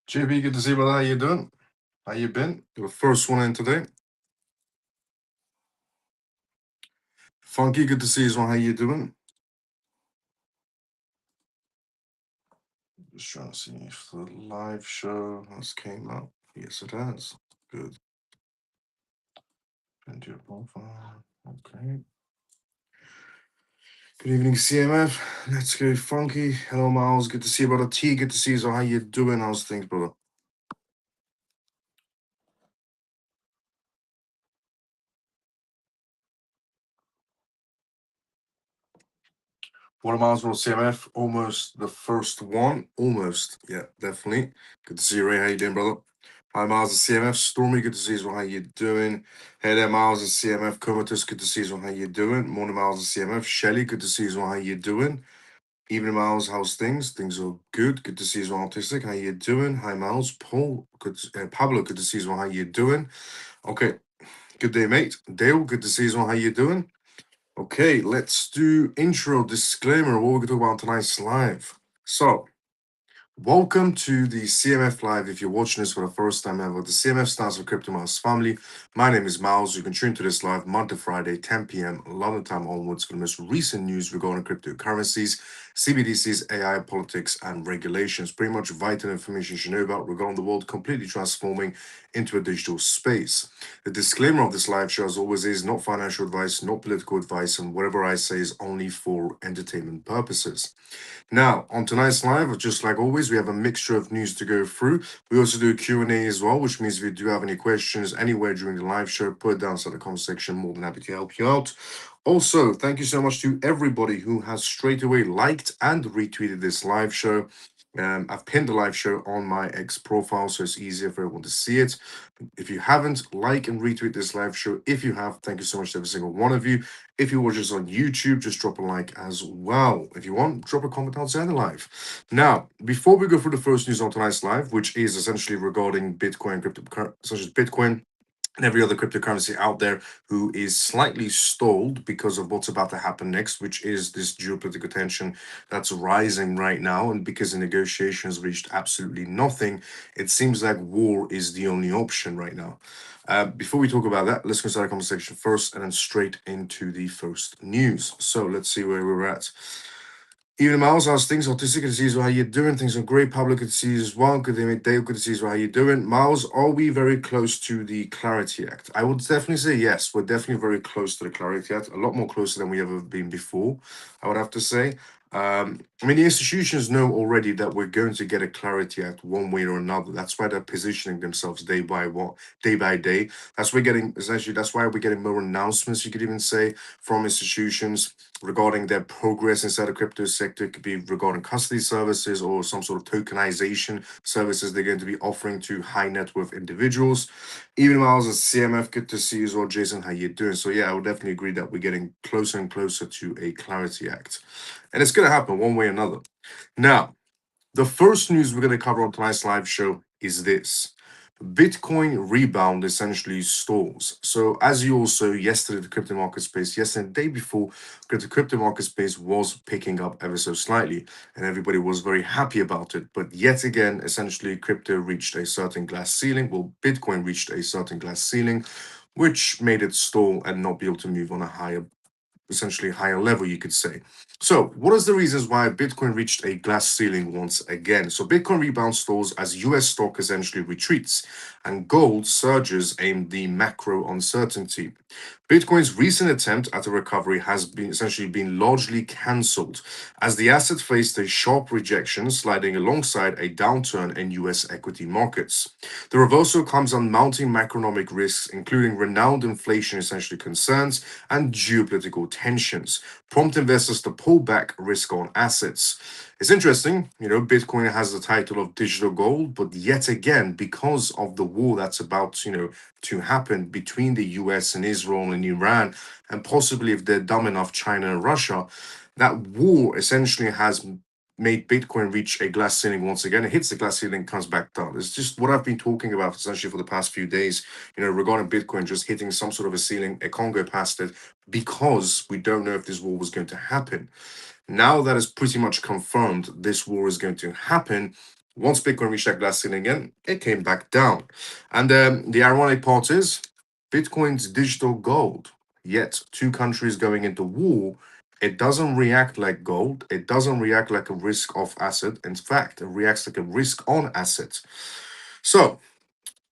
JB, good to see you, brother. How you doing? How you been? Your first one in today. Funky, good to see you as well. How you doing? Just trying to see if the live show has came out. Yes, it has. Good. Into your profile. Okay. Good evening, CMF. Let's go, Funky. Hello, Miles. Good to see you, brother. T, good to see you. So, how you doing? How's things, brother? What Miles, world CMF? Almost the first one. Almost. Yeah, definitely. Good to see you, Ray. How you doing, brother? Hi, Miles and CMF. Stormy, good to see you as well. How you doing? Hey there, Miles and CMF. Comatose, good to see you as well. How you doing? Morning, Miles and CMF. Shelly, good to see you as well. How you doing? Evening, Miles. How's things? Things are good. Good to see you as well. Autistic, how you doing? Hi, Miles. Paul, Pablo, good to see you as well. How you doing? Okay, good day, mate. Dale, good to see you as well. How you doing? Okay, let's do intro disclaimer. What we're going to talk about on tonight's live. So, welcome to the CMF Live. If you're watching this for the first time ever, the CMF stands for Crypto Miles Family. My name is Miles. You can tune to this live Monday to Friday, 10 p.m. London time onwards for the most recent news regarding cryptocurrencies, CBDCs, AI, politics, and regulations. Pretty much vital information you should know about regarding the world completely transforming into a digital space. The disclaimer of this live show, as always, is not financial advice, not political advice, and whatever I say is only for entertainment purposes. Now, on tonight's live, just like always, we have a mixture of news to go through. We also do a Q&A as well, which means if you do have any questions anywhere during the live show, put it down inside the comment section. More than happy to help you out. Also, thank you so much to everybody who has straight away liked and retweeted this live show. I've pinned the live show on my X profile, so it's easier for everyone to see it. If you haven't, like and retweet this live show. If you have, thank you so much to every single one of you. If you watch us on YouTube, just drop a like as well. If you want, drop a comment outside the live. Now, before we go through the first news on tonight's live, which is essentially regarding Bitcoin, crypto, such as Bitcoin, and every other cryptocurrency out there who is slightly stalled because of what's about to happen next, which is this geopolitical tension that's rising right now. And because the negotiations reached absolutely nothing, it seems like war is the only option right now. Before we talk about that, let's go start the conversation first and then straight into the first news. So let's see where we're at. Even Miles, how's things? Autistic, good to see you as well. How you doing? Things are great. Pablo, good to see you as well. Good day, mate. Dale, good to see you as well. How you doing? Miles, are we very close to the Clarity Act? I would definitely say yes. We're definitely very close to the Clarity Act. A lot more closer than we ever been before, I would have to say. I mean, the institutions know already that we're going to get a Clarity Act one way or another. That's why they're positioning themselves day by day. That's why we're getting more announcements, you could even say, from institutions regarding their progress inside the crypto sector. It could be regarding custody services or some sort of tokenization services they're going to be offering to high net worth individuals. Even Miles at CMF, good to see you as well. Jason, how you doing? So yeah, I would definitely agree that we're getting closer and closer to a Clarity Act. And it's going to happen one way or another. Now, the first news we're going to cover on tonight's live show is this. Bitcoin rebound essentially stalls. So, as you also yesterday, the crypto market space, yesterday, the day before, the crypto market space was picking up ever so slightly, and everybody was very happy about it. But yet again, essentially, crypto reached a certain glass ceiling. Well, Bitcoin reached a certain glass ceiling, which made it stall and not be able to move on a essentially higher level, you could say. So, what is the reasons why Bitcoin reached a glass ceiling once again? So, Bitcoin rebound stalls as US stock essentially retreats, and gold surges amid the macro uncertainty. Bitcoin's recent attempt at a recovery has been essentially been largely cancelled, as the asset faced a sharp rejection, sliding alongside a downturn in US equity markets. The reversal comes on mounting macroeconomic risks, including renowned inflation essentially concerns and geopolitical tensions, prompt investors to pull back risk on assets. It's interesting, Bitcoin has the title of digital gold, but yet again, because of the war that's about, to happen between the US and Israel and Iran, and possibly if they're dumb enough, China and Russia, that war essentially has made Bitcoin reach a glass ceiling once again. It hits the glass ceiling, comes back down. It's just what I've been talking about essentially for the past few days, regarding Bitcoin just hitting some sort of a ceiling. It can't go past it because we don't know if this war was going to happen. Now that is pretty much confirmed, this war is going to happen. Once Bitcoin reached that glass ceiling again, it came back down. And the ironic part is Bitcoin's digital gold. Yet, two countries going into war, it doesn't react like gold. It doesn't react like a risk off asset. In fact, it reacts like a risk on asset. So,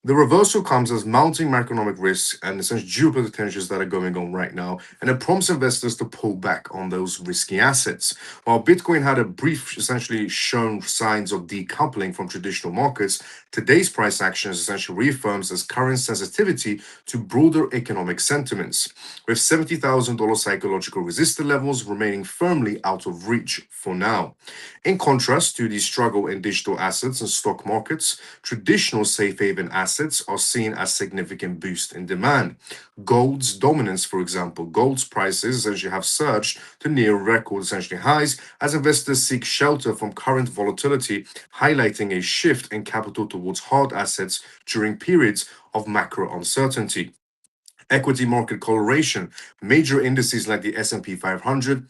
the reversal comes as mounting macroeconomic risks and essentially geopolitical tensions that are going on right now, and it prompts investors to pull back on those risky assets. While Bitcoin had a brief, essentially shown signs of decoupling from traditional markets, today's price action essentially reaffirms its current sensitivity to broader economic sentiments, with $70,000 psychological resistance levels remaining firmly out of reach for now. In contrast to the struggle in digital assets and stock markets, traditional safe haven assets are seen as significant boost in demand. Gold's dominance, for example, gold's prices essentially have surged to near record essentially highs as investors seek shelter from current volatility, highlighting a shift in capital towards hard assets during periods of macro uncertainty. Equity market coloration, major indices like the S&P 500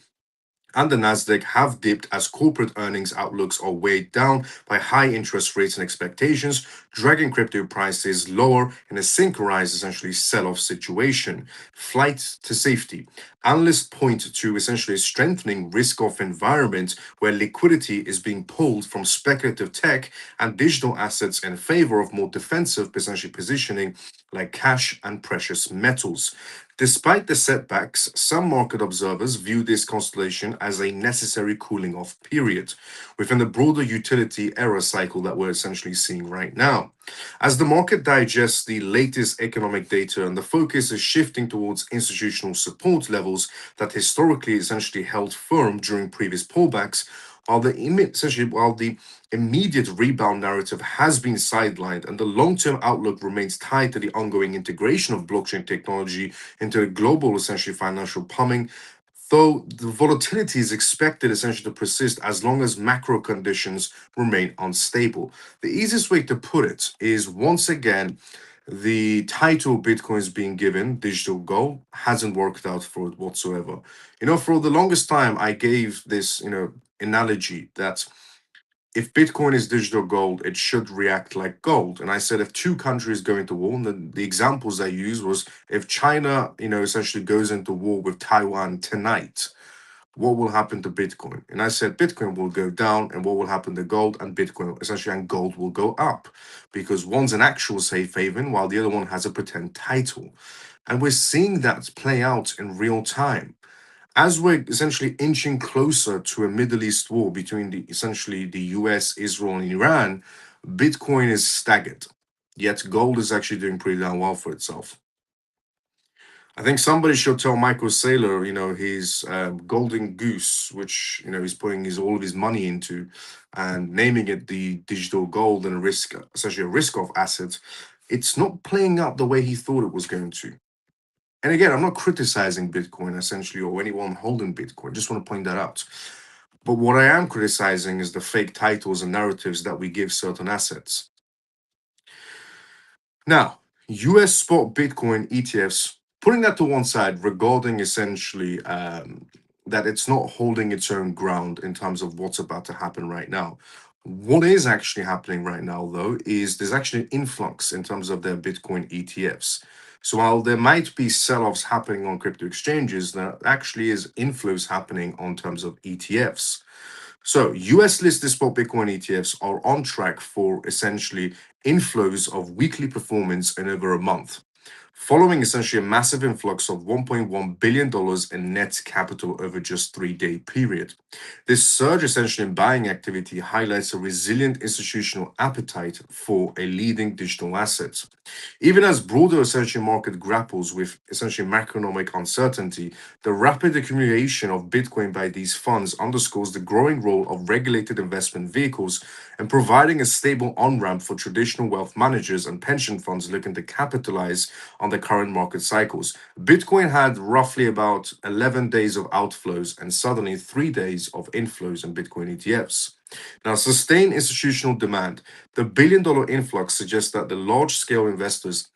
and the Nasdaq have dipped as corporate earnings outlooks are weighed down by high interest rates and expectations, dragging crypto prices lower in a synchronized, essentially sell-off situation. Flight to safety. Analysts point to essentially a strengthening risk-off environment where liquidity is being pulled from speculative tech and digital assets in favor of more defensive, essentially positioning like cash and precious metals. Despite the setbacks, some market observers view this constellation as a necessary cooling off period within the broader utility era cycle that we're essentially seeing right now. As the market digests the latest economic data and the focus is shifting towards institutional support levels that historically essentially held firm during previous pullbacks, while the immediate rebound narrative has been sidelined and the long-term outlook remains tied to the ongoing integration of blockchain technology into a global essentially financial plumbing, though the volatility is expected essentially to persist as long as macro conditions remain unstable. The easiest way to put it is once again, the title Bitcoin is being given, digital gold, hasn't worked out for it whatsoever. For the longest time, I gave this, analogy that if Bitcoin is digital gold, it should react like gold. And I said if two countries go into war, and the examples I used was if China, essentially goes into war with Taiwan tonight, what will happen to Bitcoin? And I said Bitcoin will go down, and what will happen to gold and Bitcoin, essentially, and gold will go up because one's an actual safe haven while the other one has a pretend title. And we're seeing that play out in real time as we're essentially inching closer to a Middle East war between the US, Israel, and Iran. Bitcoin is staggered, yet gold is actually doing pretty damn well for itself. I think somebody should tell Michael Saylor, his golden goose, which he's putting all of his money into, and naming it the digital gold and a risk, essentially a risk-off asset. It's not playing out the way he thought it was going to. And again, I'm not criticizing Bitcoin essentially or anyone holding Bitcoin. Just want to point that out. But what I am criticizing is the fake titles and narratives that we give certain assets. Now, US spot Bitcoin ETFs, putting that to one side regarding essentially that it's not holding its own ground in terms of what's about to happen right now. What is actually happening right now, though, is there's actually an influx in terms of their Bitcoin ETFs. So while there might be sell-offs happening on crypto exchanges, there actually is inflows happening on terms of ETFs. So US listed spot Bitcoin ETFs are on track for essentially inflows of weekly performance in over a month, following essentially a massive influx of $1.1 billion in net capital over just 3-day period. This surge essentially in buying activity highlights a resilient institutional appetite for a leading digital asset. Even as broader essentially market grapples with essentially macroeconomic uncertainty, the rapid accumulation of Bitcoin by these funds underscores the growing role of regulated investment vehicles in providing a stable on-ramp for traditional wealth managers and pension funds looking to capitalize on the current market cycles. Bitcoin had roughly about 11 days of outflows and suddenly 3 days of inflows in Bitcoin ETFs. Now, sustained institutional demand. The billion-dollar influx suggests that the large-scale investors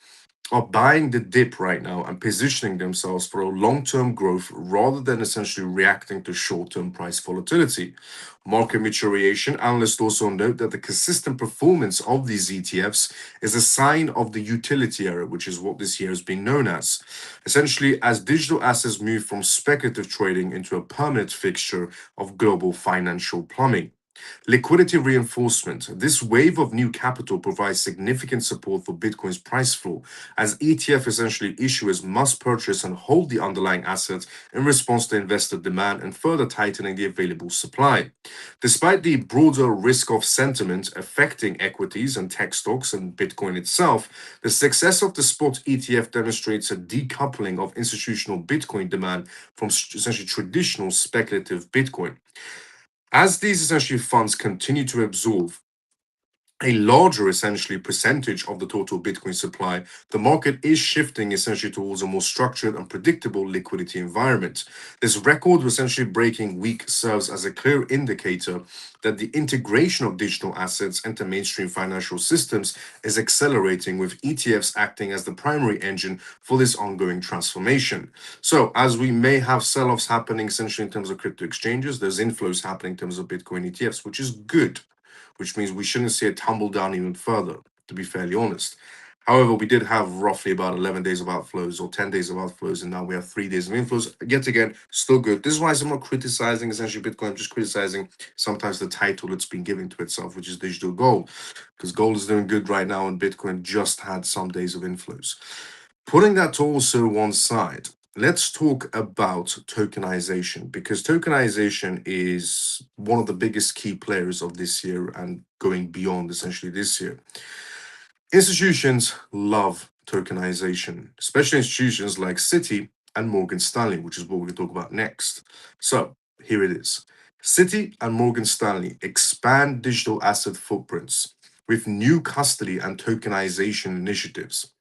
are buying the dip right now and positioning themselves for a long-term growth rather than essentially reacting to short-term price volatility. Market maturation analysts also note that the consistent performance of these ETFs is a sign of the utility era, which is what this year has been known as. Essentially, as digital assets move from speculative trading into a permanent fixture of global financial plumbing. Liquidity reinforcement. This wave of new capital provides significant support for Bitcoin's price floor, as ETF essentially issuers must purchase and hold the underlying assets in response to investor demand and further tightening the available supply. Despite the broader risk of sentiment affecting equities and tech stocks and Bitcoin itself, the success of the spot ETF demonstrates a decoupling of institutional Bitcoin demand from essentially traditional speculative Bitcoin. As these essentially funds continue to absorb a larger essentially percentage of the total Bitcoin supply, the market is shifting essentially towards a more structured and predictable liquidity environment. This record essentially breaking week serves as a clear indicator that the integration of digital assets into mainstream financial systems is accelerating, with ETFs acting as the primary engine for this ongoing transformation. So, as we may have sell-offs happening essentially in terms of crypto exchanges, there's inflows happening in terms of Bitcoin ETFs, which is good, which means we shouldn't see it tumble down even further, to be fairly honest. However, we did have roughly about 11 days of outflows or 10 days of outflows, and now we have 3 days of inflows. Yet again, still good. This is why I'm not criticizing essentially Bitcoin, I'm just criticizing sometimes the title it's been given to itself, which is digital gold, because gold is doing good right now, and Bitcoin just had some days of inflows. Putting that to also one side, let's talk about tokenization, because tokenization is one of the biggest key players of this year and going beyond essentially this year. Institutions love tokenization, especially institutions like Citi and Morgan Stanley, which is what we're going to talk about next. So here it is. Citi and Morgan Stanley expand digital asset footprints with new custody and tokenization initiatives.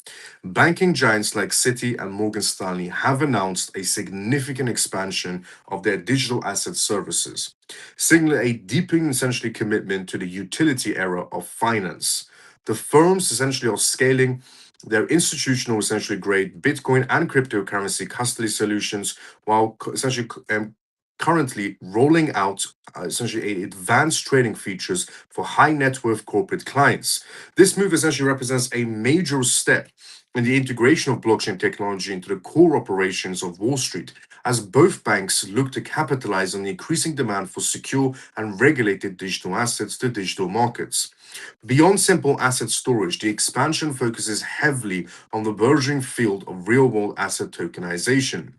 Banking giants like Citi and Morgan Stanley have announced a significant expansion of their digital asset services, signaling a deepening essentially commitment to the utility era of finance. The firms essentially are scaling their institutional essentially grade Bitcoin and cryptocurrency custody solutions while essentially currently rolling out essentially advanced trading features for high net worth corporate clients. This move essentially represents a major step in the integration of blockchain technology into the core operations of Wall Street, as both banks look to capitalize on the increasing demand for secure and regulated digital assets to digital markets. Beyond simple asset storage, the expansion focuses heavily on the burgeoning field of real world asset tokenization.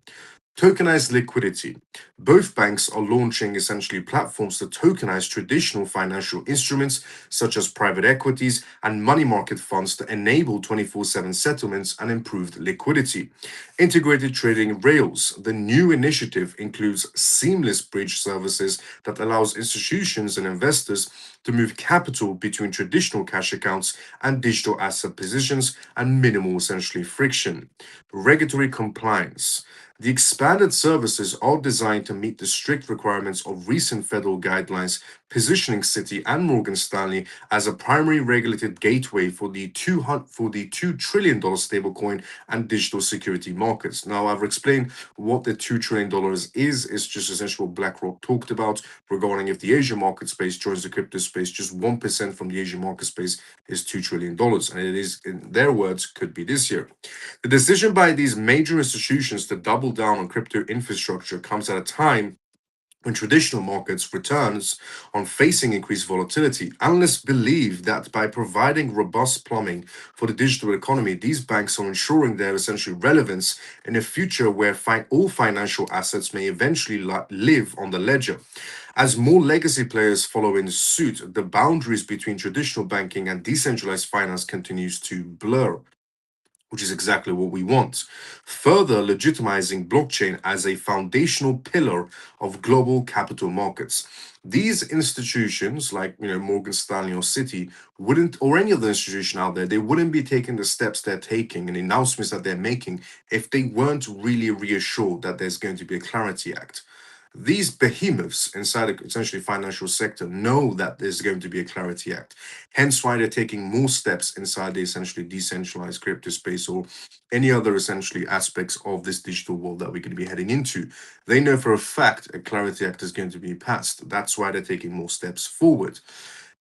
Tokenized liquidity. Both banks are launching essentially platforms to tokenize traditional financial instruments such as private equities and money market funds to enable 24/7 settlements and improved liquidity. Integrated trading rails. The new initiative includes seamless bridge services that allows institutions and investors to move capital between traditional cash accounts and digital asset positions and minimal essentially friction. Regulatory compliance. The expanded services are designed to meet the strict requirements of recent federal guidelines, positioning Citi and Morgan Stanley as a primary regulated gateway for the $2 trillion stablecoin and digital security markets. Now, I've explained what the $2 trillion is. It's just essentially what BlackRock talked about regarding if the Asian market space joins the crypto space, just 1% from the Asian market space is $2 trillion. And it is, in their words, could be this year. The decision by these major institutions to double down on crypto infrastructure comes at a time when traditional markets returns on facing increased volatility. Analysts believe that by providing robust plumbing for the digital economy, these banks are ensuring their essential relevance in a future where all financial assets may eventually live on the ledger. As more legacy players follow in suit, the boundaries between traditional banking and decentralized finance continues to blur, which is exactly what we want, further legitimizing blockchain as a foundational pillar of global capital markets. These institutions, like Morgan Stanley or Citi, wouldn't, or any other institution out there, they wouldn't be taking the steps they're taking and the announcements that they're making if they weren't really reassured that there's going to be a Clarity Act. These behemoths inside the essentially financial sector know that there's going to be a Clarity Act. Hence why they're taking more steps inside the essentially decentralized crypto space or any other essentially aspects of this digital world that we're going to be heading into. They know for a fact a Clarity Act is going to be passed. That's why they're taking more steps forward.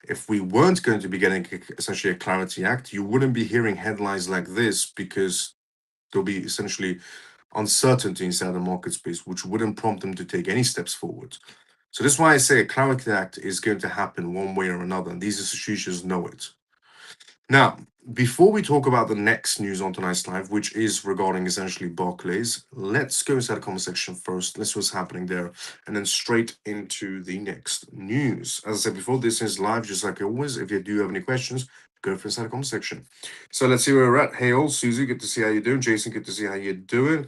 If we weren't going to be getting essentially a Clarity Act, you wouldn't be hearing headlines like this because there'll be essentially uncertainty inside the market space, which wouldn't prompt them to take any steps forward. So that's why I say a Clarity Act is going to happen one way or another, and these institutions know it. Now, before we talk about the next news on tonight's live, which is regarding essentially Barclays, let's go inside the comment section first. Let's see what's happening there, and then straight into the next news. As I said before, this is live, just like always. If you do have any questions, go for inside the comment section. So let's see where we're at. Hey, all, Susie, good to see how you're doing. Jason, good to see how you're doing.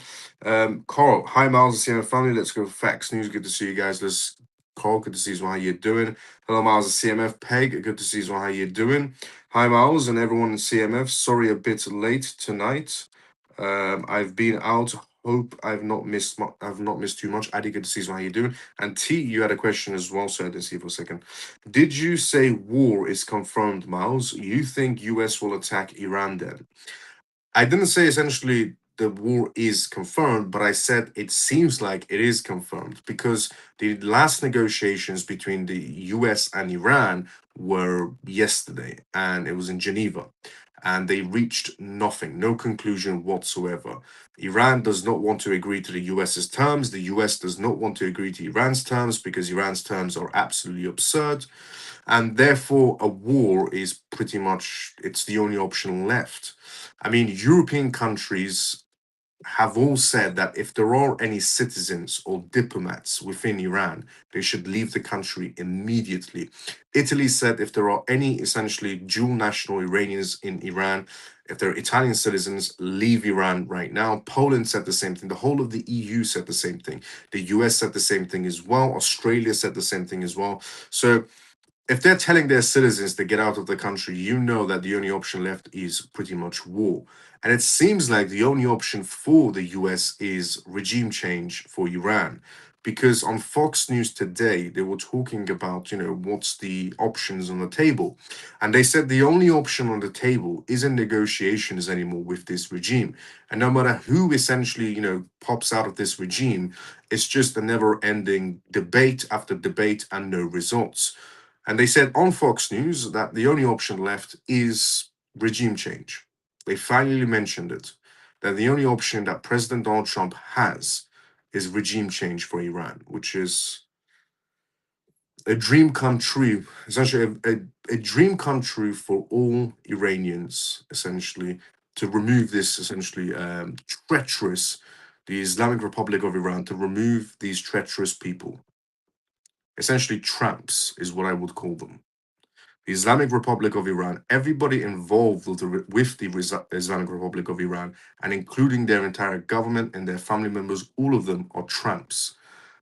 Carl, hi, Miles, and CMF family. Let's go for facts news. Good to see you guys. Carl, good to see you. How you're doing? Hello, Miles, and CMF. Peg, good to see you. How you're doing? Hi, Miles, and everyone in CMF. Sorry, a bit late tonight. I've been out. Hope I've not missed. I've not missed too much. Adi, good to see you. How you doing? And T, you had a question as well, so I didn't see for a second. Did you say war is confirmed, Miles? You think US will attack Iran then? I didn't say essentially the war is confirmed, but I said it seems like it is confirmed because the last negotiations between the US and Iran were yesterday and it was in Geneva. And they reached nothing, no conclusion whatsoever. Iran does not want to agree to the US's terms. The US does not want to agree to Iran's terms because Iran's terms are absolutely absurd. And therefore, a war is pretty much it's the only option left. I mean, European countries have all said that if there are any citizens or diplomats within Iran, they should leave the country immediately. Italy said if there are any essentially dual national Iranians in Iran, if they're Italian citizens, leave Iran right now. Poland said the same thing. The whole of the EU said the same thing. The US said the same thing as well. Australia said the same thing as well. So if they're telling their citizens to get out of the country, you know that the only option left is pretty much war. And it seems like the only option for the US is regime change for Iran. Because on Fox News today, they were talking about, what's the options on the table. And they said the only option on the table isn't negotiations anymore with this regime. And no matter who essentially, pops out of this regime, it's just a never ending debate after debate and no results. And they said on Fox News that the only option left is regime change. They finally mentioned it, that the only option that President Donald Trump has is regime change for Iran, which is a dream come true, essentially a dream come true for all Iranians, essentially, to remove this essentially treacherous, the Islamic Republic of Iran, to remove these treacherous people. Essentially, tramps is what I would call them. The Islamic Republic of Iran, everybody involved with the Islamic Republic of Iran, and including their entire government and their family members, all of them are tramps.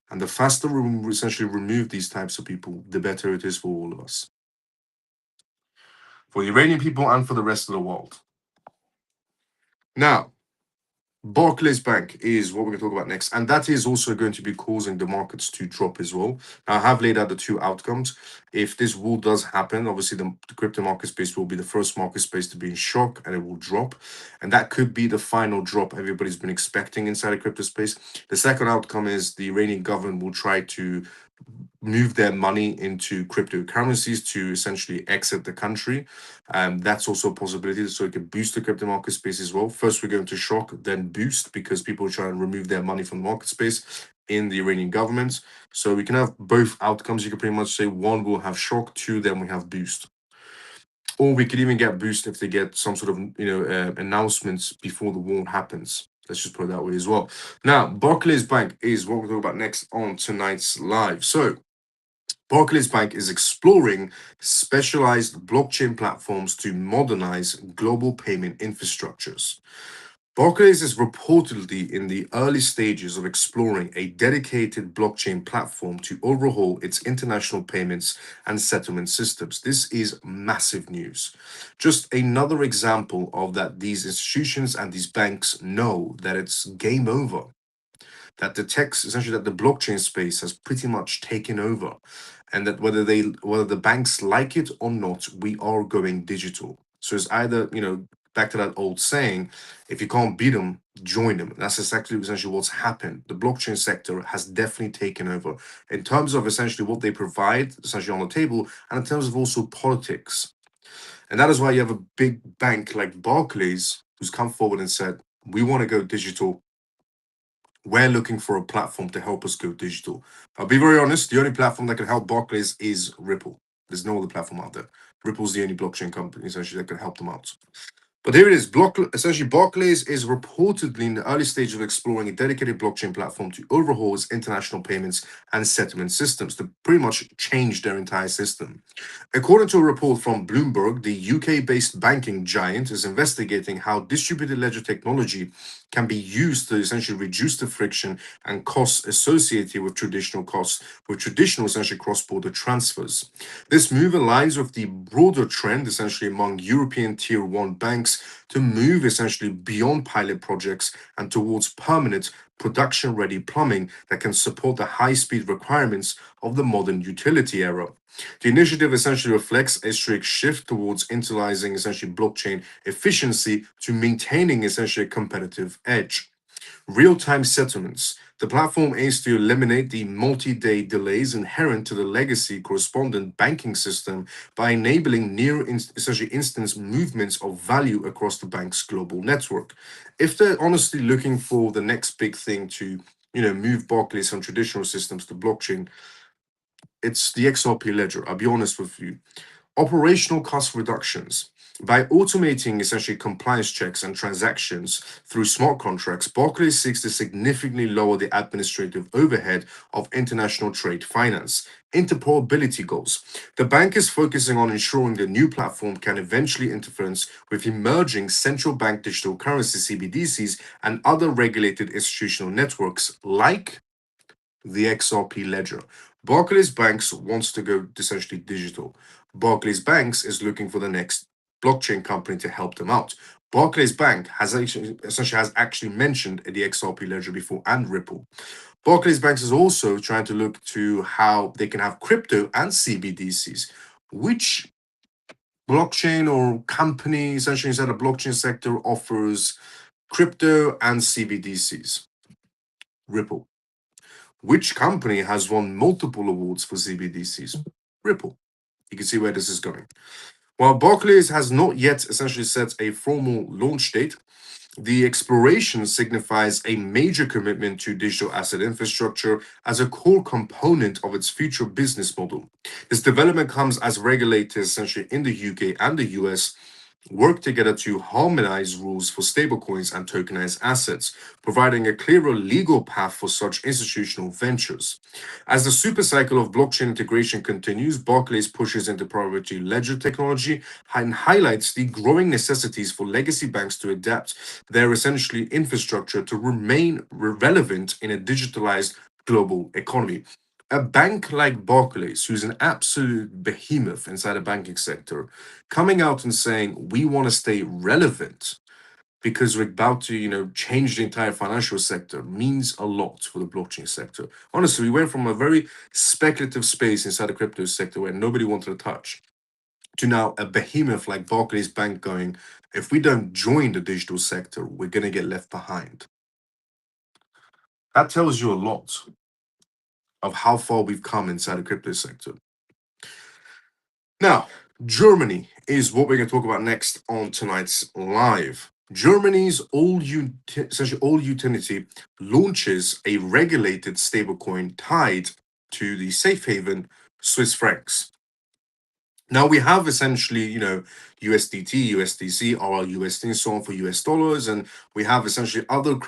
And the faster we essentially remove these types of people, the better it is for all of us. For the Iranian people and for the rest of the world. Now, Barclays Bank is what we're going to talk about next, and that is also going to be causing the markets to drop as well. Now, I have laid out the two outcomes. If this war does happen, obviously the crypto market space will be the first market space to be in shock and it will drop, and that could be the final drop everybody's been expecting inside the crypto space. The second outcome is the Iranian government will try to move their money into cryptocurrencies to essentially exit the country. That's also a possibility. So it could boost the crypto market space as well. First, we're going to shock, then boost because people try and remove their money from the market space in the Iranian government. So we can have both outcomes. You can pretty much say one will have shock, two, then we have boost. Or we could even get boost if they get some sort of announcements before the war happens. Let's just put it that way as well. Now, Barclays Bank is what we're talking about next on tonight's live. So Barclays Bank is exploring specialized blockchain platforms to modernize global payment infrastructures. Barclays is reportedly in the early stages of exploring a dedicated blockchain platform to overhaul its international payments and settlement systems. This is massive news. Just another example of that these institutions and these banks know that it's game over. that detects essentially that the blockchain space has pretty much taken over, and that whether the banks like it or not, we are going digital. So it's either, back to that old saying, if you can't beat them, join them. That's exactly essentially what's happened. The blockchain sector has definitely taken over in terms of essentially what they provide, essentially on the table, and in terms of also politics. And that is why you have a big bank like Barclays who's come forward and said, we want to go digital. We're looking for a platform to help us go digital. I'll be very honest, the only platform that can help Barclays is Ripple. There's no other platform out there. Ripple's the only blockchain company essentially that can help them out. But here it is. Essentially, Barclays is reportedly in the early stage of exploring a dedicated blockchain platform to overhaul its international payments and settlement systems to pretty much change their entire system. According to a report from Bloomberg, the UK-based banking giant is investigating how distributed ledger technology can be used to essentially reduce the friction and costs associated with traditional essentially cross-border transfers. This move aligns with the broader trend essentially among European tier 1 banks to move essentially beyond pilot projects and towards permanent production-ready plumbing that can support the high-speed requirements of the modern utility era. The initiative essentially reflects a strict shift towards utilizing essentially blockchain efficiency to maintaining essentially a competitive edge. Real-time settlements. The platform aims to eliminate the multi-day delays inherent to the legacy correspondent banking system by enabling essentially instant movements of value across the bank's global network. If they're honestly looking for the next big thing to, move Barclays from traditional systems to blockchain, it's the XRP ledger. I'll be honest with you. Operational cost reductions. By automating essentially compliance checks and transactions through smart contracts, Barclays seeks to significantly lower the administrative overhead of international trade finance. Interoperability goals. The bank is focusing on ensuring the new platform can eventually interference with emerging central bank digital currency CBDCs and other regulated institutional networks like the XRP ledger. Barclays Banks wants to go essentially digital. Barclays Banks is looking for the next blockchain company to help them out. Barclays Bank has actually mentioned the XRP ledger before and Ripple. Barclays Banks is also trying to look to how they can have crypto and CBDCs. Which blockchain or company essentially inside the blockchain sector offers crypto and CBDCs? Ripple. Which company has won multiple awards for CBDCs? Ripple. You can see where this is going. While Barclays has not yet essentially set a formal launch date, the exploration signifies a major commitment to digital asset infrastructure as a core component of its future business model. This development comes as regulators essentially in the UK and the US work together to harmonize rules for stablecoins and tokenized assets, providing a clearer legal path for such institutional ventures. As the supercycle of blockchain integration continues, Barclays pushes into priority ledger technology and highlights the growing necessities for legacy banks to adapt their essentially infrastructure to remain relevant in a digitalized global economy. A bank like Barclays, who's an absolute behemoth inside the banking sector, coming out and saying, we want to stay relevant because we're about to, change the entire financial sector means a lot for the blockchain sector. Honestly, we went from a very speculative space inside the crypto sector where nobody wanted to touch to now a behemoth like Barclays Bank going, if we don't join the digital sector, we're going to get left behind. That tells you a lot of how far we've come inside the crypto sector. Now, Germany is what we're going to talk about next on tonight's live. Germany's essentially all utility launches a regulated stablecoin tied to the safe haven Swiss francs. Now we have essentially, USDT, USDC, RLUSD, and so on for US dollars, and we have essentially other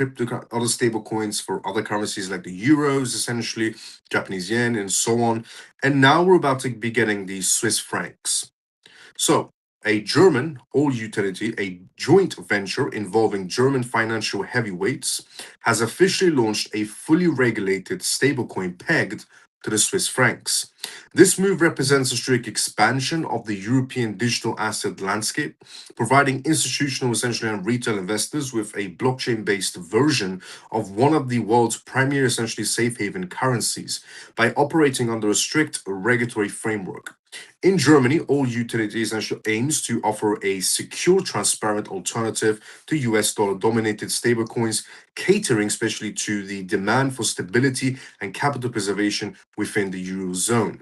stable coins for other currencies like the euros, essentially Japanese yen, and so on. And now we're about to be getting the Swiss francs. So a German all utility, a joint venture involving German financial heavyweights, has officially launched a fully regulated stablecoin pegged to the Swiss francs. This move represents a strict expansion of the European digital asset landscape, providing institutional, essentially, and retail investors with a blockchain based version of one of the world's premier, essentially, safe haven currencies by operating under a strict regulatory framework. In Germany, all utility essentially aims to offer a secure, transparent alternative to US dollar dominated stablecoins, catering especially to the demand for stability and capital preservation within the Eurozone.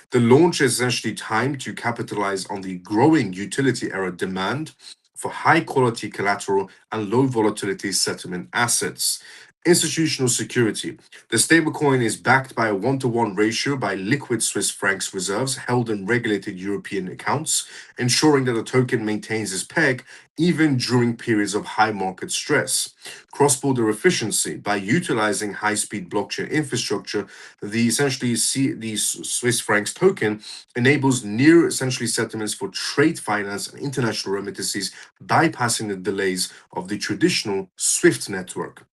The launch is essentially timed to capitalize on the growing utility era demand for high quality collateral and low volatility settlement assets. Institutional security. The stablecoin is backed by a 1-to-1 ratio by liquid Swiss francs reserves held in regulated European accounts, ensuring that the token maintains its peg even during periods of high market stress. Cross-border efficiency. By utilizing high-speed blockchain infrastructure, the Swiss francs token enables near essentially settlements for trade finance and international remittances, bypassing the delays of the traditional SWIFT network.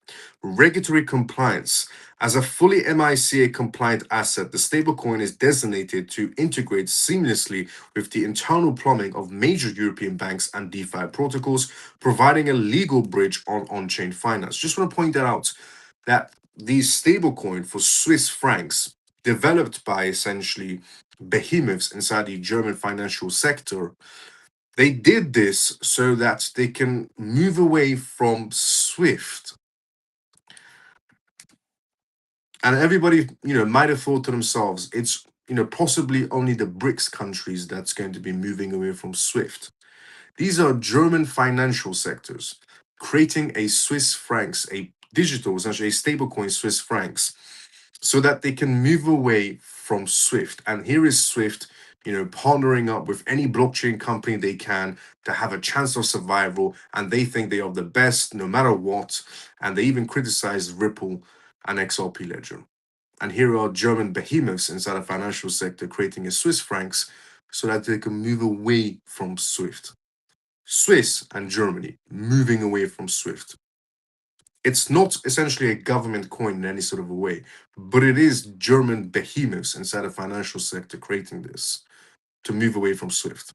Regulatory compliance. As a fully MiCA compliant asset, the stablecoin is designated to integrate seamlessly with the internal plumbing of major European banks and DeFi protocols, providing a legal bridge on chain finance. Just want to point that out that the stablecoin for Swiss francs, developed by essentially behemoths inside the German financial sector, they did this so that they can move away from SWIFT. And everybody, might have thought to themselves, it's, possibly only the BRICS countries that's going to be moving away from SWIFT. These are German financial sectors creating a Swiss francs, a digital, essentially a stablecoin Swiss francs, so that they can move away from SWIFT. And here is SWIFT, partnering up with any blockchain company they can to have a chance of survival. And they think they are the best no matter what. And they even criticize Ripple and XRP Ledger. And here are German behemoths inside the financial sector creating a Swiss francs so that they can move away from SWIFT. Swiss and Germany moving away from SWIFT. It's not essentially a government coin in any sort of a way, but it is German behemoths inside the financial sector creating this to move away from SWIFT.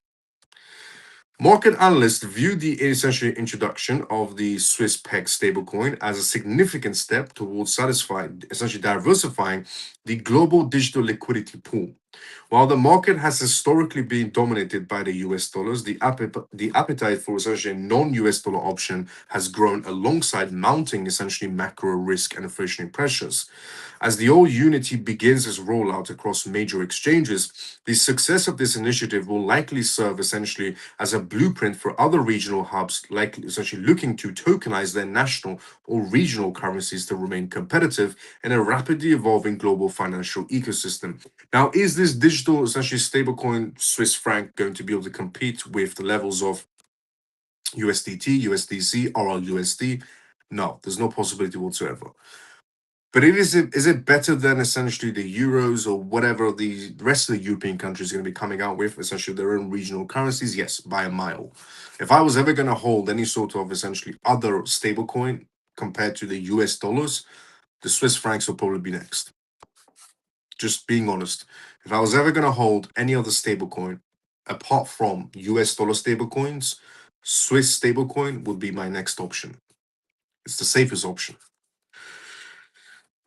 Market analysts view the essentially introduction of the Swiss peg stablecoin as a significant step towards essentially diversifying the global digital liquidity pool. While the market has historically been dominated by the US dollars, the appetite for essentially a non-US dollar option has grown alongside mounting essentially macro risk and inflationary pressures. As the old unity begins its rollout across major exchanges, the success of this initiative will likely serve essentially as a blueprint for other regional hubs, likely essentially looking to tokenize their national or regional currencies to remain competitive in a rapidly evolving global financial ecosystem. Now, is this digital essentially stablecoin Swiss franc going to be able to compete with the levels of USDT, USDC, RLUSD? No, there's no possibility whatsoever. But is it better than essentially the euros or whatever the rest of the European countries are going to be coming out with, essentially their own regional currencies? Yes, by a mile. If I was ever going to hold any sort of essentially other stablecoin compared to the US dollars, the Swiss francs will probably be next. Just being honest. If I was ever going to hold any other stablecoin apart from US dollar stablecoins, Swiss stablecoin would be my next option. It's the safest option.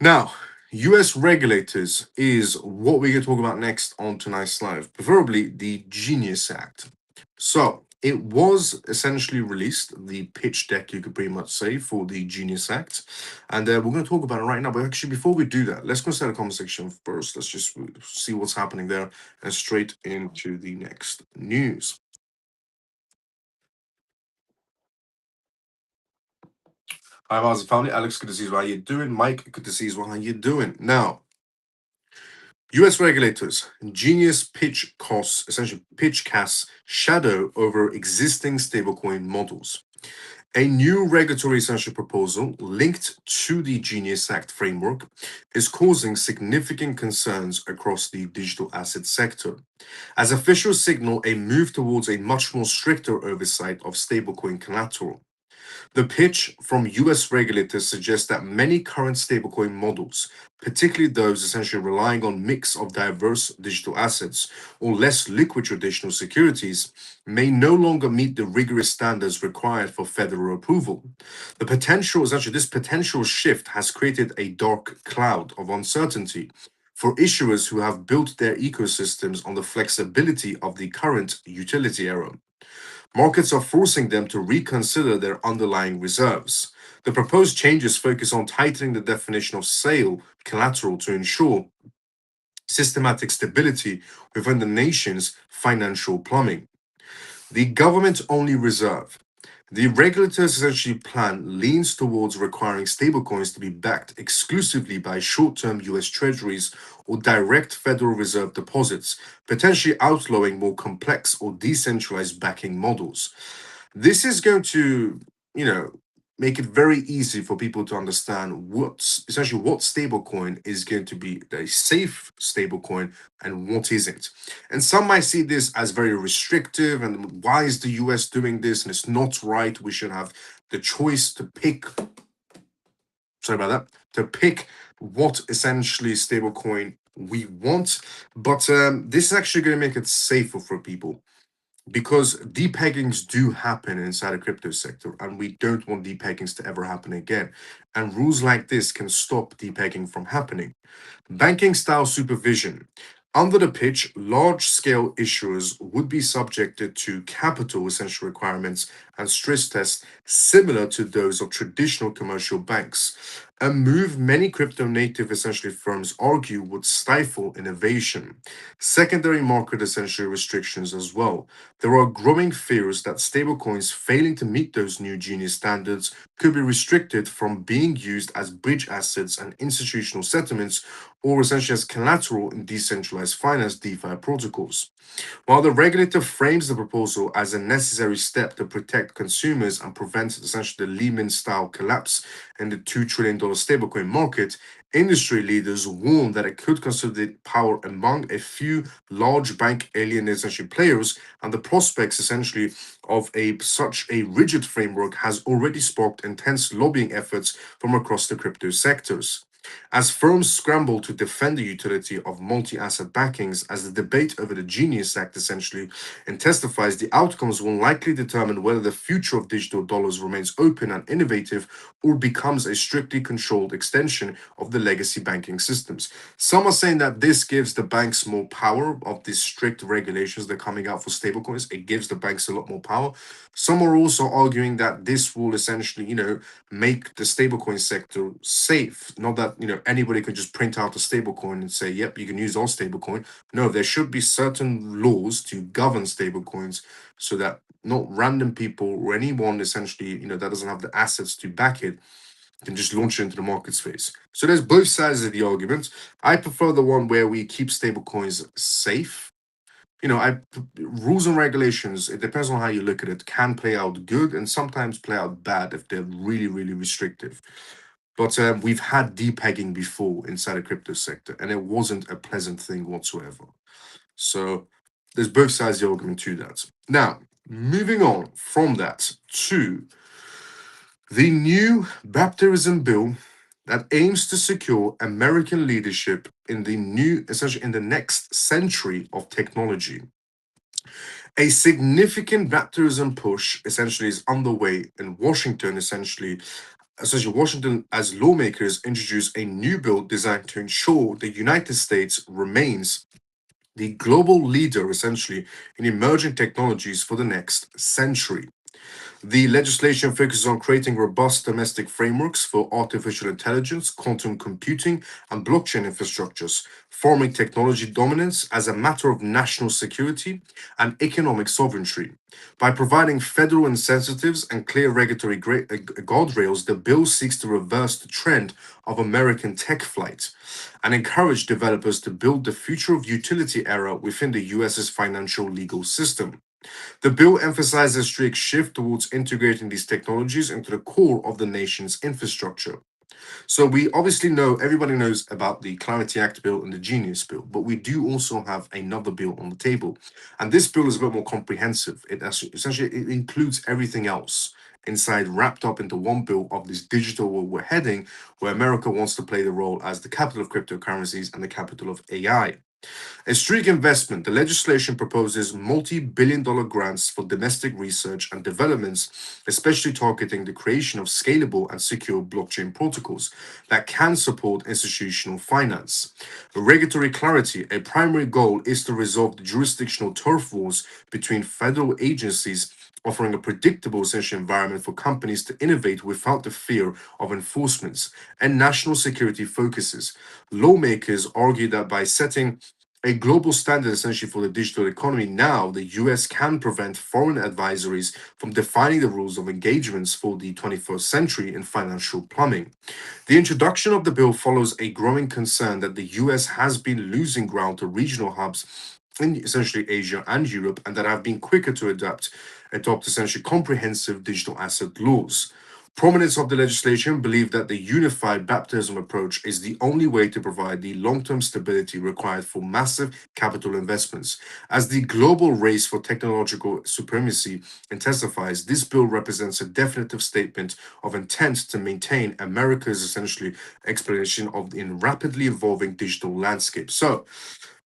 Now, US regulators is what we're going to talk about next on tonight's live, preferably the Genius Act. So, it was essentially released, the pitch deck, you could pretty much say, for the Genius Act. And we're going to talk about it right now. But actually, before we do that, let's go to the comment section first. Let's just see what's happening there and straight into the next news. Hi, Marzi family. Alex, good to see you. How you doing? Mike, good to see you. How you doing? Now, US regulators, Genius pitch costs, essentially pitch casts shadow over existing stablecoin models. A new regulatory essential proposal linked to the Genius Act framework is causing significant concerns across the digital asset sector. As officials signal a move towards a much more stricter oversight of stablecoin collateral. The pitch from US regulators suggests that many current stablecoin models, particularly those essentially relying on mix of diverse digital assets or less liquid traditional securities, may no longer meet the rigorous standards required for federal approval. This potential shift has created a dark cloud of uncertainty for issuers who have built their ecosystems on the flexibility of the current utility era. Markets are forcing them to reconsider their underlying reserves. The proposed changes focus on tightening the definition of sale collateral to ensure systematic stability within the nation's financial plumbing. The government only reserve. The regulator's essentially plan leans towards requiring stablecoins to be backed exclusively by short term US Treasuries or direct Federal Reserve deposits, potentially outlawing more complex or decentralized backing models. This is going to, you know, make it very easy for people to understand what stablecoin is going to be a safe stablecoin and what isn't. And some might see this as very restrictive and why is the US doing this and it's not right. We should have the choice to pick, sorry about that, to pick what essentially stablecoin we want. But this is actually going to make it safer for people because depeggings do happen inside the crypto sector, and we don't want depeggings to ever happen again. And rules like this can stop depegging from happening. Banking style supervision. Under the pitch, large scale issuers would be subjected to capital essential requirements and stress tests similar to those of traditional commercial banks. A move many crypto native essentially firms argue would stifle innovation. Secondary market essentially restrictions as well. There are growing fears that stablecoins failing to meet those new Genius standards could be restricted from being used as bridge assets and institutional settlements or essentially as collateral in decentralized finance DeFi protocols. While the regulator frames the proposal as a necessary step to protect consumers and prevent essentially the Lehman style collapse in the $2 trillion stablecoin market, industry leaders warn that it could consolidate power among a few large bank alien essentially players, and the prospects essentially of such a rigid framework has already sparked intense lobbying efforts from across the crypto sectors. As firms scramble to defend the utility of multi asset backings, as the debate over the Genius Act essentially intensifies, the outcomes will likely determine whether the future of digital dollars remains open and innovative or becomes a strictly controlled extension of the legacy banking systems. Some are saying that this gives the banks more power of these strict regulations that are coming out for stablecoins. It gives the banks a lot more power. Some are also arguing that this will essentially, make the stablecoin sector safe. Not that anybody can just print out a stablecoin and say, "Yep, you can use our stablecoin." No, there should be certain laws to govern stablecoins so that not random people or anyone essentially that doesn't have the assets to back it can just launch it into the market space. So there's both sides of the argument. I prefer the one where we keep stablecoins safe. Rules and regulations, it depends on how you look at it, can play out good and sometimes play out bad if they're really, really restrictive. But we've had depegging before inside the crypto sector, and it wasn't a pleasant thing whatsoever. So there's both sides of the argument to that. Now, moving on from that to the new baptism bill that aims to secure American leadership essentially in the next century of technology. A significant baptism push essentially is underway in Washington, essentially Washington as lawmakers introduce a new bill designed to ensure the United States remains the global leader essentially in emerging technologies for the next century. The legislation focuses on creating robust domestic frameworks for artificial intelligence, quantum computing, and blockchain infrastructures, forming technology dominance as a matter of national security and economic sovereignty. By providing federal incentives and clear regulatory guardrails, the bill seeks to reverse the trend of American tech flight and encourage developers to build the future of utility era within the US's financial legal system. The bill emphasizes a strict shift towards integrating these technologies into the core of the nation's infrastructure. So we obviously know, everybody knows about the Clarity Act bill and the Genius bill, but we do also have another bill on the table. And this bill is a bit more comprehensive. It essentially it includes everything else. inside, wrapped up into one bill of this digital world we're heading, where America wants to play the role as the capital of cryptocurrencies and the capital of AI. A strategic investment, the legislation proposes multi-billion-dollar grants for domestic research and developments, especially targeting the creation of scalable and secure blockchain protocols that can support institutional finance. Regulatory clarity, a primary goal is to resolve the jurisdictional turf wars between federal agencies, offering a predictable essential environment for companies to innovate without the fear of enforcements. And national security focuses. Lawmakers argue that by setting a global standard essentially for the digital economy, now the US can prevent foreign advisories from defining the rules of engagements for the 21st century in financial plumbing. The introduction of the bill follows a growing concern that the US has been losing ground to regional hubs in essentially Asia and Europe, and that have been quicker to adopt essentially comprehensive digital asset laws. Prominents of the legislation believe that the unified baptism approach is the only way to provide the long-term stability required for massive capital investments. As the global race for technological supremacy intensifies, this bill represents a definitive statement of intent to maintain America's essentially exploration of the rapidly evolving digital landscape. So,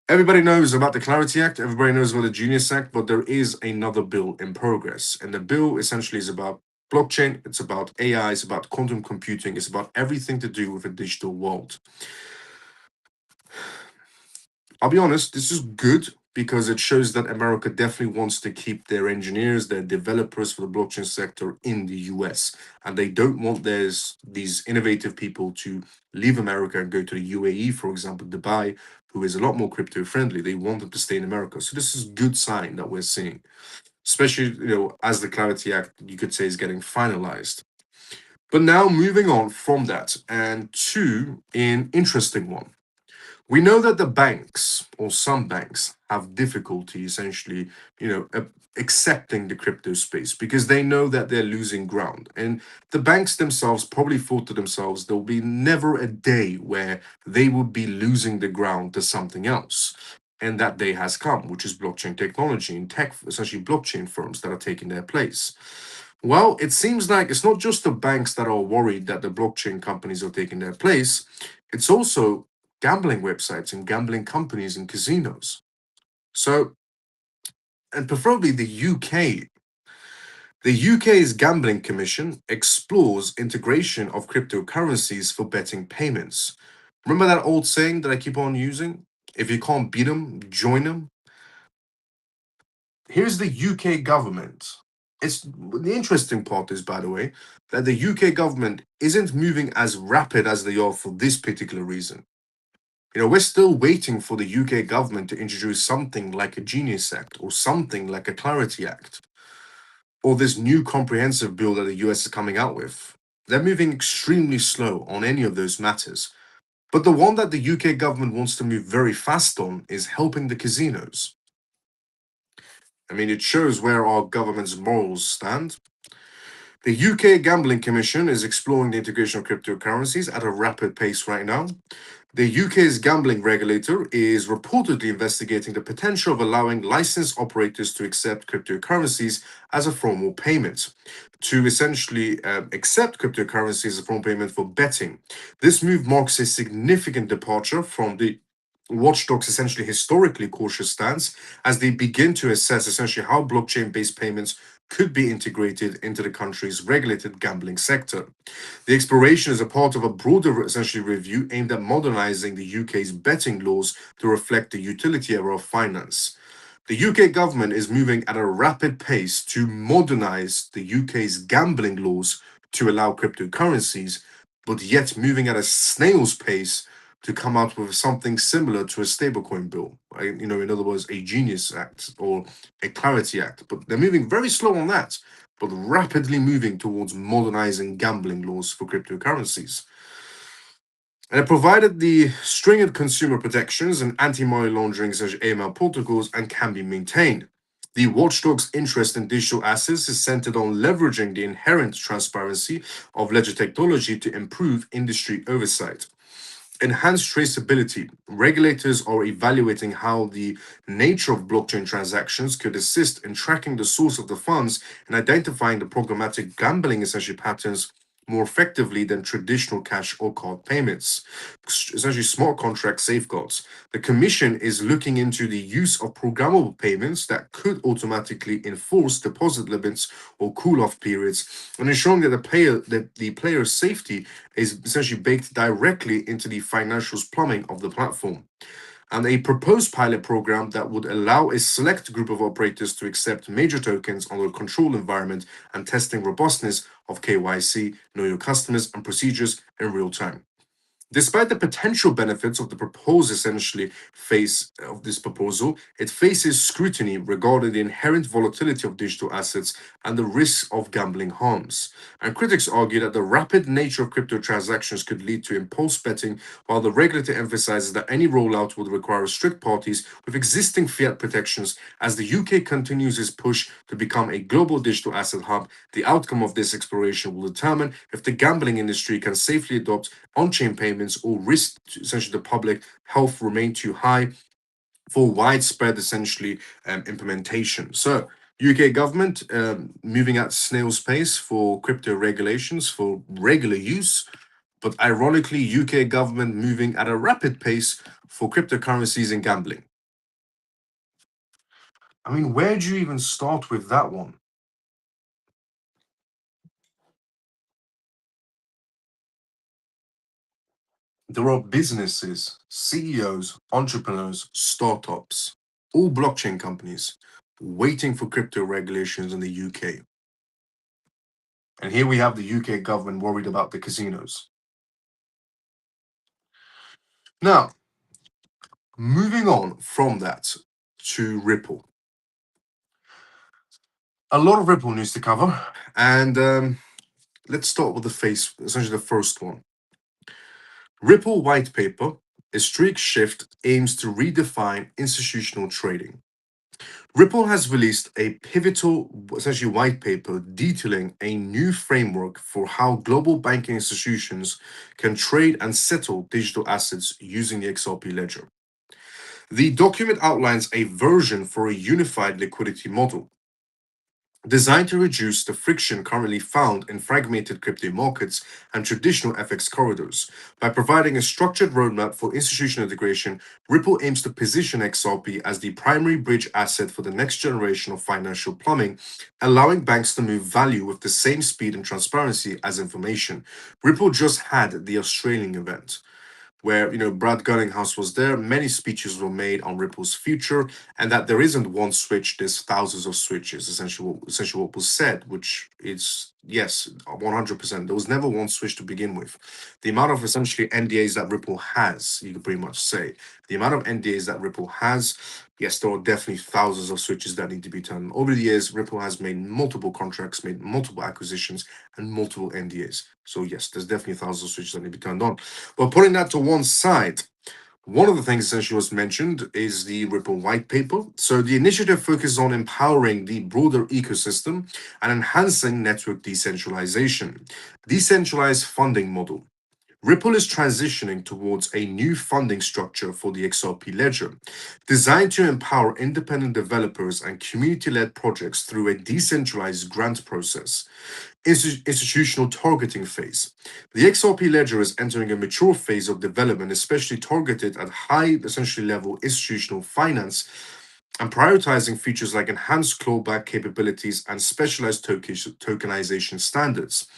everybody knows about the Clarity Act, everybody knows about the Genius Act, but there is another bill in progress. And the bill essentially is about blockchain, it's about AI, it's about quantum computing, it's about everything to do with a digital world. I'll be honest, this is good because it shows that America definitely wants to keep their engineers, their developers for the blockchain sector in the US. And they don't want these innovative people to leave America and go to the UAE, for example, Dubai, who is a lot more crypto friendly. They want them to stay in America. So this is a good sign that we're seeing, especially as the Clarity Act, you could say, is getting finalized. But now moving on from that and to an interesting one. We know that the banks or some banks have difficulty essentially, accepting the crypto space because they know that they're losing ground. And the banks themselves probably thought to themselves there'll be never a day where they would be losing the ground to something else. And that day has come, which is blockchain technology and tech, essentially blockchain firms that are taking their place. Well, it seems like it's not just the banks that are worried that the blockchain companies are taking their place. It's also gambling websites and gambling companies and casinos. So, and preferably the UK. The UK's Gambling Commission explores integration of cryptocurrencies for betting payments. Remember that old saying that I keep on using? If you can't beat them, join them. Here's the UK government. It's the interesting part is, by the way, that the UK government isn't moving as rapid as they are for this particular reason. We're still waiting for the UK government to introduce something like a Genius Act or something like a Clarity Act or this new comprehensive bill that the US is coming out with. They're moving extremely slow on any of those matters. But the one that the UK government wants to move very fast on is helping the casinos. I mean, it shows where our government's morals stand. The UK Gambling Commission is exploring the integration of cryptocurrencies at a rapid pace right now. The UK's gambling regulator is reportedly investigating the potential of allowing licensed operators to accept cryptocurrencies as a formal payment, to essentially accept cryptocurrencies as a formal payment for betting. This move marks a significant departure from the watchdog's essentially historically cautious stance as they begin to assess essentially how blockchain-based payments could be integrated into the country's regulated gambling sector. The exploration is a part of a broader essentially review aimed at modernizing the UK's betting laws to reflect the utility era of finance. The UK government is moving at a rapid pace to modernize the UK's gambling laws to allow cryptocurrencies, but yet moving at a snail's pace to come out with something similar to a stablecoin bill. In other words, a Genius Act or a Clarity Act. But they're moving very slow on that, but rapidly moving towards modernizing gambling laws for cryptocurrencies. And it provided the stringent consumer protections and anti-money laundering such as AML protocols and can be maintained. The watchdog's interest in digital assets is centered on leveraging the inherent transparency of ledger technology to improve industry oversight. Enhanced traceability. Regulators are evaluating how the nature of blockchain transactions could assist in tracking the source of the funds and identifying the programmatic gambling essentially patterns more effectively than traditional cash or card payments. Essentially, smart contract safeguards. The Commission is looking into the use of programmable payments that could automatically enforce deposit limits or cool-off periods, and ensuring that the player's safety is essentially baked directly into the financials plumbing of the platform. And a proposed pilot program that would allow a select group of operators to accept major tokens on a controlled environment and testing robustness of KYC, know your customers, and procedures in real time. Despite the potential benefits of the proposed essentially face of this proposal, it faces scrutiny regarding the inherent volatility of digital assets and the risks of gambling harms. And critics argue that the rapid nature of crypto transactions could lead to impulse betting, while the regulator emphasizes that any rollout would require strict parties with existing fiat protections. As the UK continues its push to become a global digital asset hub, the outcome of this exploration will determine if the gambling industry can safely adopt on-chain payments or risk essentially the public health remain too high for widespread essentially implementation. So UK government moving at snail's pace for crypto regulations for regular use, but ironically UK government moving at a rapid pace for cryptocurrencies and gambling. I mean, where do you even start with that one? There are businesses, CEOs, entrepreneurs, startups, all blockchain companies waiting for crypto regulations in the UK. And here we have the UK government worried about the casinos. Now, moving on from that to Ripple. A lot of Ripple news to cover. And let's start with the face, essentially the first one. Ripple white paper, a streak shift aims to redefine institutional trading. Ripple has released a pivotal, essentially white paper detailing a new framework for how global banking institutions can trade and settle digital assets using the XRP ledger. The document outlines a version for a unified liquidity model designed to reduce the friction currently found in fragmented crypto markets and traditional FX corridors. By providing a structured roadmap for institutional integration, Ripple aims to position XRP as the primary bridge asset for the next generation of financial plumbing, allowing banks to move value with the same speed and transparency as information. Ripple just had the Australian event where Brad Garlinghouse was there. Many speeches were made on Ripple's future, and that there isn't one switch. There's thousands of switches. Essentially what was said, which is yes, 100%. There was never one switch to begin with. The amount of essentially NDAs that Ripple has, you could pretty much say, the amount of NDAs that Ripple has. Yes, there are definitely thousands of switches that need to be turned. Over the years, Ripple has made multiple contracts, made multiple acquisitions, and multiple NDAs. So yes, there's definitely thousands of switches that need to be turned on. But putting that to one side, one of the things essentially was mentioned is the Ripple white paper. So the initiative focuses on empowering the broader ecosystem and enhancing network decentralization. Decentralized funding model. Ripple is transitioning towards a new funding structure for the XRP ledger, designed to empower independent developers and community-led projects through a decentralized grant process. Institutional targeting phase. The XRP ledger is entering a mature phase of development, especially targeted at high, essentially level institutional finance and prioritizing features like enhanced clawback capabilities and specialized tokenization standards.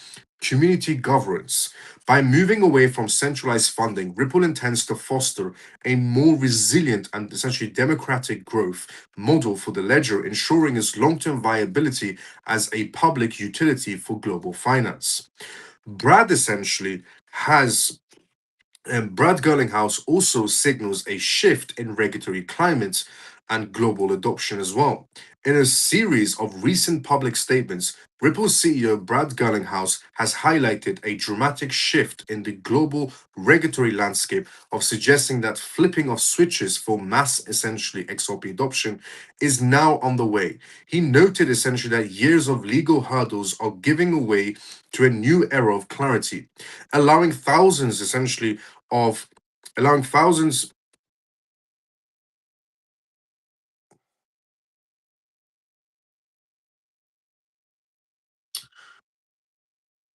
Community governance. By moving away from centralized funding, Ripple intends to foster a more resilient and essentially democratic growth model for the ledger, ensuring its long term viability as a public utility for global finance. Brad essentially has Brad Garlinghouse also signals a shift in regulatory climate and global adoption as well. In a series of recent public statements, Ripple's CEO Brad Garlinghouse has highlighted a dramatic shift in the global regulatory landscape of suggesting that flipping of switches for mass essentially XRP adoption is now on the way. He noted essentially that years of legal hurdles are giving way to a new era of clarity, allowing thousands essentially of allowing thousands.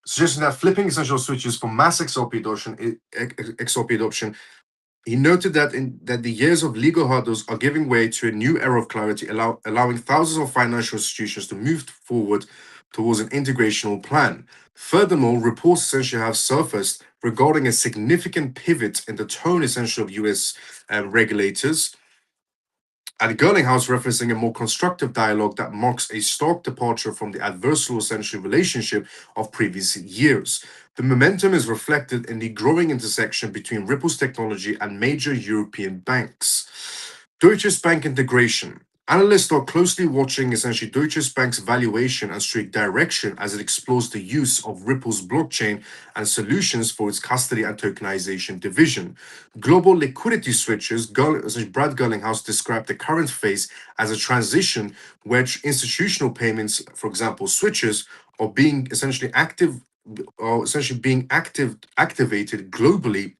Suggesting that flipping essential switches for mass XRP adoption. He noted that the years of legal hurdles are giving way to a new era of clarity, allowing thousands of financial institutions to move forward towards an integrational plan. Furthermore, reports essentially have surfaced regarding a significant pivot in the tone essentially of US regulators, and House referencing a more constructive dialogue that marks a stark departure from the adversarial essentially relationship of previous years. The momentum is reflected in the growing intersection between Ripple's technology and major European banks. Deutsche Bank integration. Analysts are closely watching essentially Deutsche Bank's valuation and strict direction as it explores the use of Ripple's blockchain and solutions for its custody and tokenization division. Global liquidity switches, Brad Garlinghouse described the current phase as a transition where institutional payments, for example, switches, are being essentially activated globally,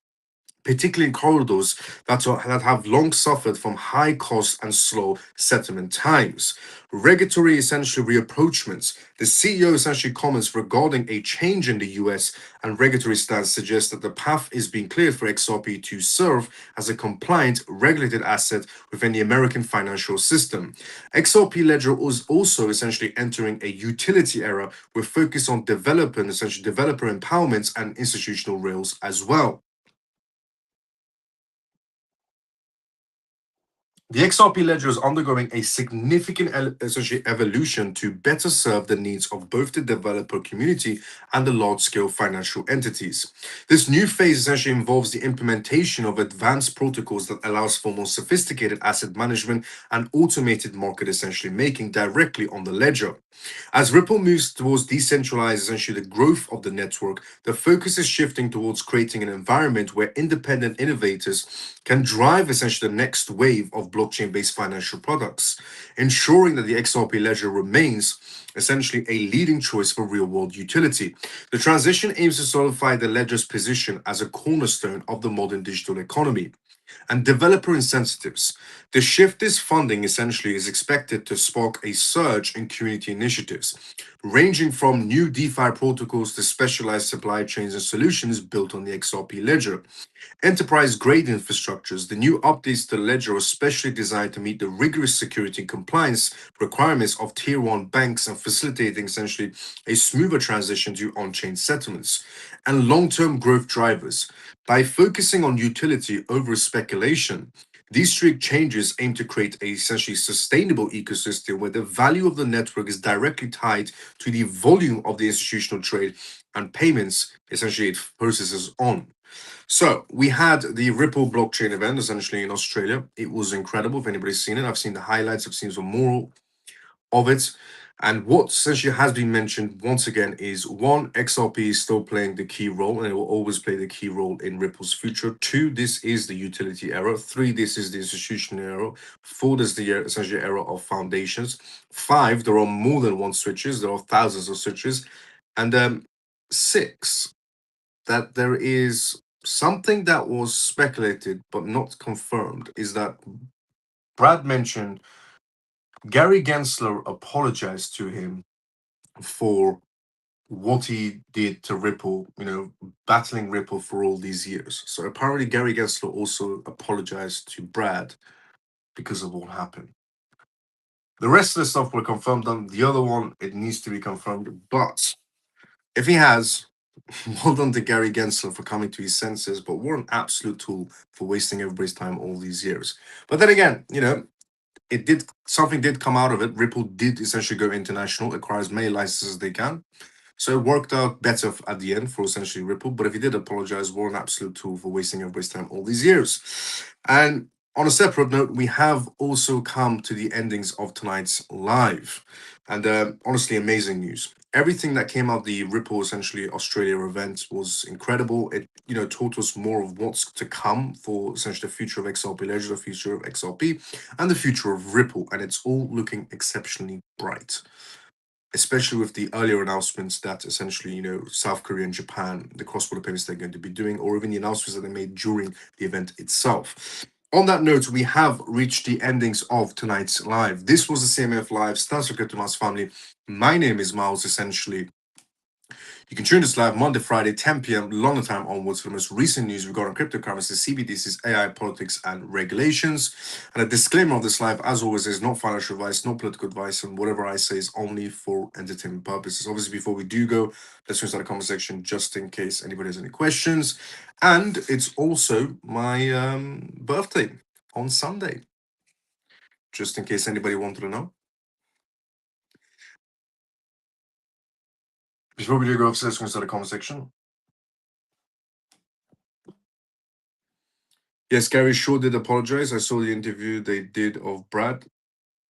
particularly in corridors that have long suffered from high costs and slow settlement times. Regulatory essentially reapproachments. The CEO essentially comments regarding a change in the US and regulatory stance suggests that the path is being cleared for XRP to serve as a compliant, regulated asset within the American financial system. XRP Ledger was also essentially entering a utility era with focus on developer empowerment and institutional rails as well. The XRP ledger is undergoing a significant essentially evolution to better serve the needs of both the developer community and the large-scale financial entities. This new phase essentially involves the implementation of advanced protocols that allows for more sophisticated asset management and automated market essentially making directly on the ledger. As Ripple moves towards decentralized essentially the growth of the network, the focus is shifting towards creating an environment where independent innovators can drive essentially the next wave of blockchain-based financial products, ensuring that the XRP ledger remains essentially a leading choice for real-world utility. The transition aims to solidify the ledger's position as a cornerstone of the modern digital economy. And developer incentives. The shift is funding essentially is expected to spark a surge in community initiatives, ranging from new DeFi protocols to specialized supply chains and solutions built on the XRP ledger. Enterprise-grade infrastructures, the new updates to the ledger are specially designed to meet the rigorous security and compliance requirements of Tier 1 banks and facilitating essentially a smoother transition to on-chain settlements. And long-term growth drivers. By focusing on utility over speculation, these strict changes aim to create a essentially sustainable ecosystem where the value of the network is directly tied to the volume of the institutional trade and payments essentially it processes on. So we had the Ripple blockchain event essentially in Australia. It was incredible. If anybody's seen it, I've seen the highlights, I've seen some more of it. And what essentially has been mentioned once again is one, XRP is still playing the key role and it will always play the key role in Ripple's future. Two, this is the utility era. Three, this is the institutional era. Four, this is the essentially era of foundations. Five, there are more than one switches. There are thousands of switches. And six, that there is something that was speculated but not confirmed is that Brad mentioned Gary Gensler apologized to him for what he did to Ripple, battling Ripple for all these years. So apparently Gary Gensler also apologized to Brad because of what happened. The rest of the stuff were confirmed on the other one, it needs to be confirmed. But if he has, well done to Gary Gensler for coming to his senses, but what an absolute tool for wasting everybody's time all these years. But then again, something did come out of it. Ripple did essentially go international, acquire as many licenses as they can. So it worked out better at the end for essentially Ripple. But if he did apologize, what an absolute tool for wasting everybody's time all these years. And on a separate note, we have also come to the endings of tonight's live. And honestly, amazing news. Everything that came out the Ripple essentially Australia event was incredible. It taught us more of what's to come for essentially the future of XRP Ledger, the future of XRP, and the future of Ripple, and it's all looking exceptionally bright. especially with the earlier announcements that essentially, South Korea and Japan, the cross-border payments they're going to be doing, or even the announcements that they made during the event itself. On that note, we have reached the endings of tonight's live. This was the CMF Live. Thanks for to Miles family. My name is Miles, essentially. You can tune this live Monday, Friday, 10 p.m. London time onwards for the most recent news regarding cryptocurrency, CBDCs, AI, politics, and regulations. And a disclaimer of this live, as always, is not financial advice, not political advice, and whatever I say is only for entertainment purposes. Obviously, before we do go, let's start the comment section just in case anybody has any questions. And it's also my birthday on Sunday, just in case anybody wanted to know. Before we do go upstairs, let's start the comment section. Yes, Gary sure did apologize. I saw the interview they did of Brad.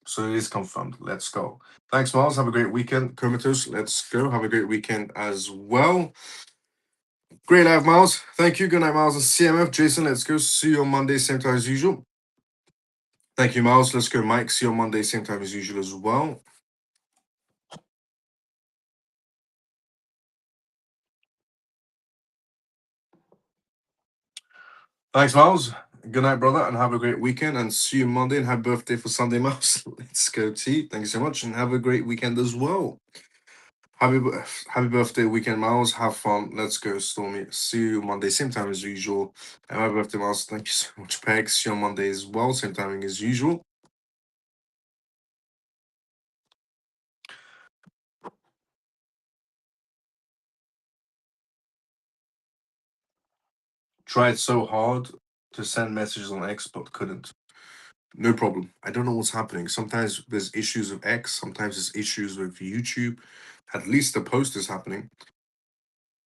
So it is confirmed. Let's go. Thanks, Miles. Have a great weekend. Comatose, let's go. Have a great weekend as well. Great live, Miles. Thank you. Good night, Miles and CMF. Jason, let's go. See you on Monday, same time as usual. Thank you, Miles. Let's go, Mike. See you on Monday, same time as usual as well. Thanks, Miles. Good night, brother, and have a great weekend. And see you Monday. And happy birthday for Sunday, Miles. Let's go, T. Thank you so much, and have a great weekend as well. Happy birthday weekend, Miles. Have fun. Let's go, Stormy. See you Monday, same time as usual. And happy birthday, Miles. Thank you so much, Peg. See you on Monday as well, same timing as usual. Tried so hard to send messages on X, but couldn't. No problem. I don't know what's happening. Sometimes there's issues with X, sometimes there's issues with YouTube. At least the post is happening.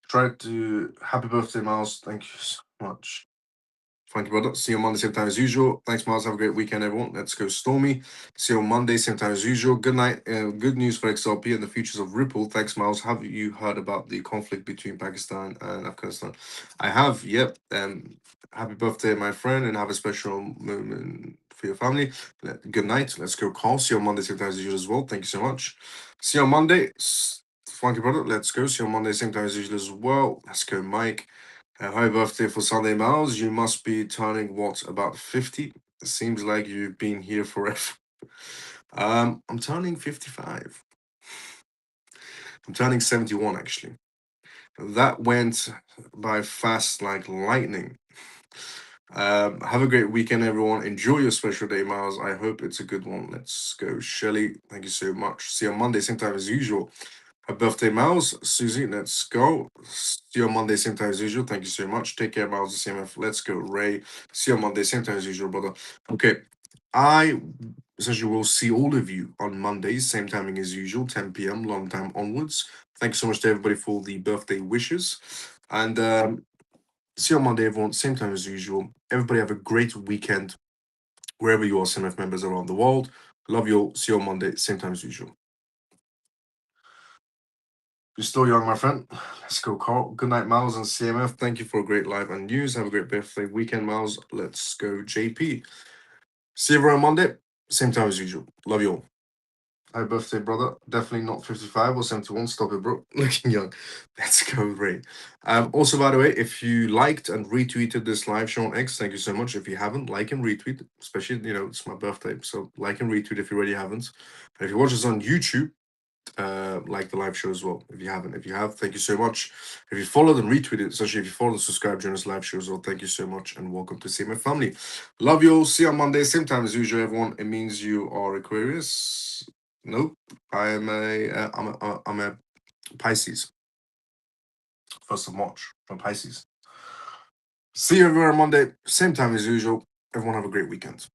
Tried to. Happy birthday, Miles. Thank you so much. Thank you, brother. See you on Monday, same time as usual. Thanks, Miles. Have a great weekend, everyone. Let's go, Stormy. See you on Monday, same time as usual. Good night. Good news for XRP and the futures of Ripple. Thanks, Miles. Have you heard about the conflict between Pakistan and Afghanistan? I have. Yep. Happy birthday, my friend, and have a special moment for your family. Good night. Let's go, Carl. See you on Monday, same time as usual as well. Thank you so much. See you on Monday. Thank you, brother. Let's go. See you on Monday, same time as usual as well. Let's go, Mike. Happy birthday for Sunday, Miles. You must be turning what, about 50? It seems like you've been here forever. I'm turning 55. I'm turning 71, actually. That went by fast like lightning. Have a great weekend, everyone. Enjoy your special day, Miles. I hope it's a good one. Let's go, Shelly. Thank you so much. See you on Monday, same time as usual. Happy birthday, Miles. Susie, let's go. See you on Monday, same time as usual. Thank you so much. Take care, Miles, the CMF. Let's go, Ray. See you on Monday, same time as usual, brother. Okay. I essentially will see all of you on Mondays, same timing as usual, 10 p.m., long time onwards. Thank you so much to everybody for the birthday wishes. And see you on Monday, everyone, same time as usual. Everybody have a great weekend wherever you are, CMF members around the world. Love you all. See you on Monday, same time as usual. You're still young, my friend. Let's go, Carl. Good night, Miles and CMF. Thank you for a great live and news. Have a great birthday weekend, Miles. Let's go, JP. See you on Monday. Same time as usual. Love you all. Happy birthday, brother. Definitely not 55 or 71. Stop it, bro. Looking young. Let's go, Ray. Also, by the way, if you liked and retweeted this live show on X, thank you so much. If you haven't, like and retweet, especially, it's my birthday. So like and retweet if you already haven't. And if you watch us on YouTube, like the live show as well. If you haven't, if you have, thank you so much. If you followed and retweeted, especially if you followed and subscribed during this live show as well, thank you so much and welcome to CMF family. Love you all. See you on Monday, same time as usual, everyone. It means you are Aquarius. Nope, I'm a Pisces. 1st of March. I'm Pisces. See you everyone on Monday, same time as usual. Everyone have a great weekend.